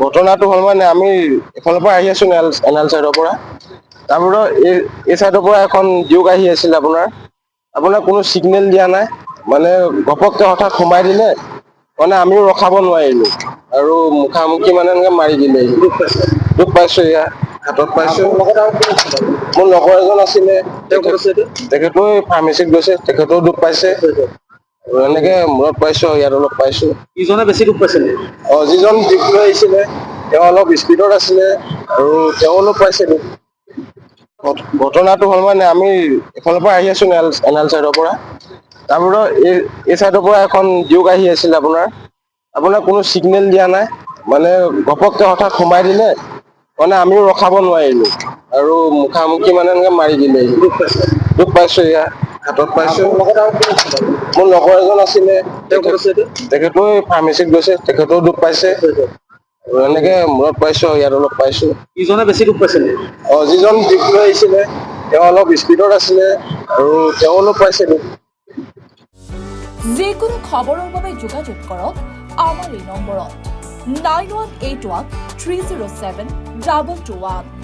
ঘটনাটো হ'ল মানে আমি এফালৰ পৰা আহি আছো এনাল চাইডৰ পৰা তাৰপৰা এই চাইডৰ পৰা এখন ডিউক আহি আছিল আপোনাৰ কোনো ছিগনেল দিয়া নাই মানে ঘপককে হঠাৎ সোমাই দিলে মানে আমিও ৰখাব নোৱাৰিলো আৰু মুখামুখি মানে এনেকে মাৰি দিলে দুখ পাইছো এয়া হাতত পাইছো মোৰ লগৰ এজন আছিলে তেখেতো ফাৰ্মাচীত গৈছে তেখেতেও দুখ পাইছে এনেকে মূৰত পাইছো ইয়াত অলপ পাইছো ইজনে বেছি দুখ পাইছে নেকি? যিজন জীপ লৈ আহিছিলে তেওঁ অলপ স্পীডত আছিলে আৰু তেওঁ অলপ পাইছে দুখ ঘটনাটো হ'ল মানে আমি এফালৰ পৰা আহি আছো এনাল চাইডৰ পৰা তাৰপৰা এই চাইডৰ পৰা এখন ডিউক আহি আছিল আপোনাৰ কোনো ছিগনেল দিয়া নাই মানে ঘপককে হঠাৎ সোমাই দিলে মানে আমিও ৰখাব নোৱাৰিলো আৰু মুখামুখি মানে এনেকে মাৰি দিলে দুখ পাইছো এয়া হাতত পাইছো মোৰ লগৰ এজন আছিলে তেখেতো ফাৰ্মাচীত গৈছে তেখেতেও দুখ পাইছে এনেকে মূৰত পাইছো ইয়াত অলপ পাইছো ইজনে বেছি দুখ পাইছে নেকি? যিজন জীপ লৈ আহিছিলে তেওঁ অলপ স্পীডত আছিলে আৰু তেওঁ অলপ পাইছে দুখ যিকোনো খবৰৰ বাবে যোগাযোগ কৰক আমাৰ এই নম্বৰত 9181 307 221